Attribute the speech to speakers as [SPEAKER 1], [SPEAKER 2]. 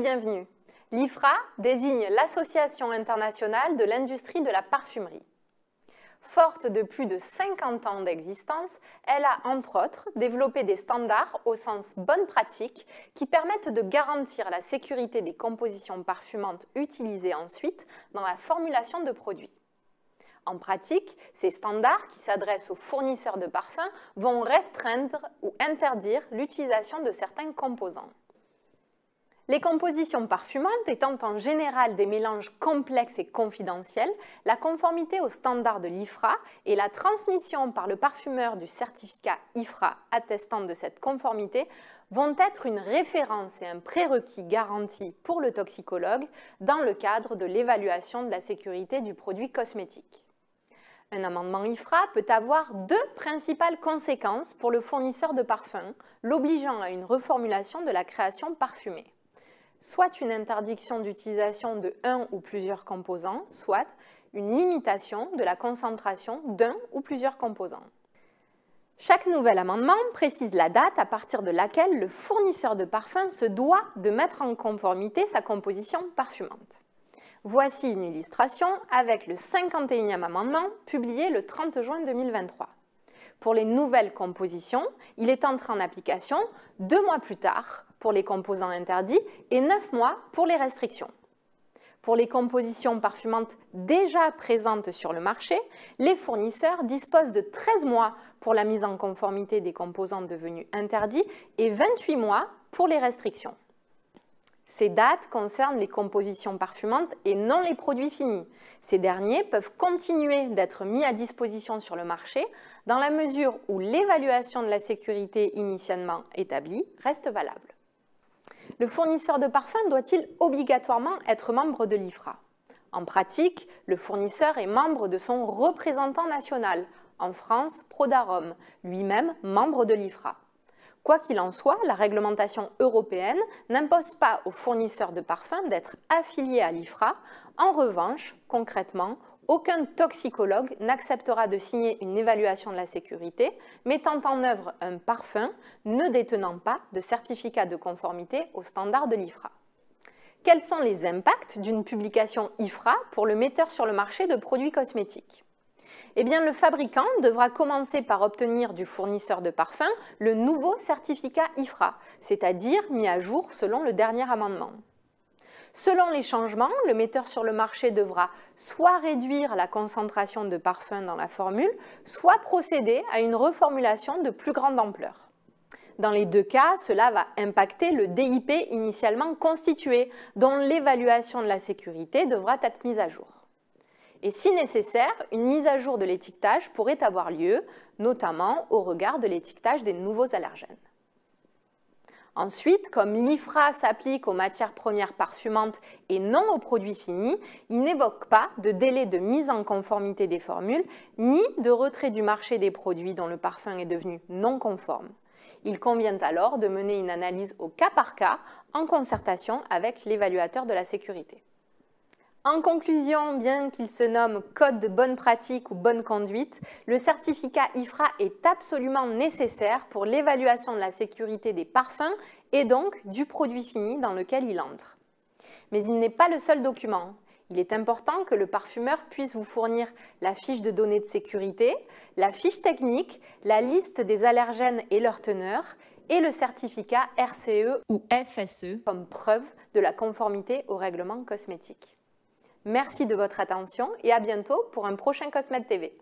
[SPEAKER 1] bienvenue. L'IFRA désigne l'Association internationale de l'industrie de la parfumerie. Forte de plus de 50 ans d'existence, elle a entre autres développé des standards au sens bonne pratique qui permettent de garantir la sécurité des compositions parfumantes utilisées ensuite dans la formulation de produits. En pratique, ces standards qui s'adressent aux fournisseurs de parfums vont restreindre ou interdire l'utilisation de certains composants. Les compositions parfumantes étant en général des mélanges complexes et confidentiels, la conformité aux standards de l'IFRA et la transmission par le parfumeur du certificat IFRA attestant de cette conformité vont être une référence et un prérequis garanti pour le toxicologue dans le cadre de l'évaluation de la sécurité du produit cosmétique. Un amendement IFRA peut avoir deux principales conséquences pour le fournisseur de parfums, l'obligeant à une reformulation de la création parfumée. Soit une interdiction d'utilisation de un ou plusieurs composants, soit une limitation de la concentration d'un ou plusieurs composants. Chaque nouvel amendement précise la date à partir de laquelle le fournisseur de parfum se doit de mettre en conformité sa composition parfumante. Voici une illustration avec le 51e amendement publié le 30 juin 2023. Pour les nouvelles compositions, il est entré en application 2 mois plus tard pour les composants interdits et 9 mois pour les restrictions. Pour les compositions parfumantes déjà présentes sur le marché, les fournisseurs disposent de 13 mois pour la mise en conformité des composants devenus interdits et 28 mois pour les restrictions. Ces dates concernent les compositions parfumantes et non les produits finis. Ces derniers peuvent continuer d'être mis à disposition sur le marché dans la mesure où l'évaluation de la sécurité initialement établie reste valable. Le fournisseur de parfum doit-il obligatoirement être membre de l'IFRA? En pratique, le fournisseur est membre de son représentant national, en France, Prodarom, lui-même membre de l'IFRA. Quoi qu'il en soit, la réglementation européenne n'impose pas aux fournisseurs de parfums d'être affiliés à l'IFRA. En revanche, concrètement, aucun toxicologue n'acceptera de signer une évaluation de la sécurité mettant en œuvre un parfum ne détenant pas de certificat de conformité aux standards de l'IFRA. Quels sont les impacts d'une publication IFRA pour le metteur sur le marché de produits cosmétiques ? Eh bien, le fabricant devra commencer par obtenir du fournisseur de parfum le nouveau certificat IFRA, c'est-à-dire mis à jour selon le dernier amendement. Selon les changements, le metteur sur le marché devra soit réduire la concentration de parfum dans la formule, soit procéder à une reformulation de plus grande ampleur. Dans les deux cas, cela va impacter le DIP initialement constitué, dont l'évaluation de la sécurité devra être mise à jour. Et si nécessaire, une mise à jour de l'étiquetage pourrait avoir lieu, notamment au regard de l'étiquetage des nouveaux allergènes. Ensuite, comme l'IFRA s'applique aux matières premières parfumantes et non aux produits finis, il n'évoque pas de délai de mise en conformité des formules, ni de retrait du marché des produits dont le parfum est devenu non conforme. Il convient alors de mener une analyse au cas par cas en concertation avec l'évaluateur de la sécurité. En conclusion, bien qu'il se nomme Code de bonne pratique ou bonne conduite, le certificat IFRA est absolument nécessaire pour l'évaluation de la sécurité des parfums et donc du produit fini dans lequel il entre. Mais il n'est pas le seul document. Il est important que le parfumeur puisse vous fournir la fiche de données de sécurité, la fiche technique, la liste des allergènes et leurs teneurs et le certificat RCE ou FSE comme preuve de la conformité au règlement cosmétique. Merci de votre attention et à bientôt pour un prochain Cosmed TV.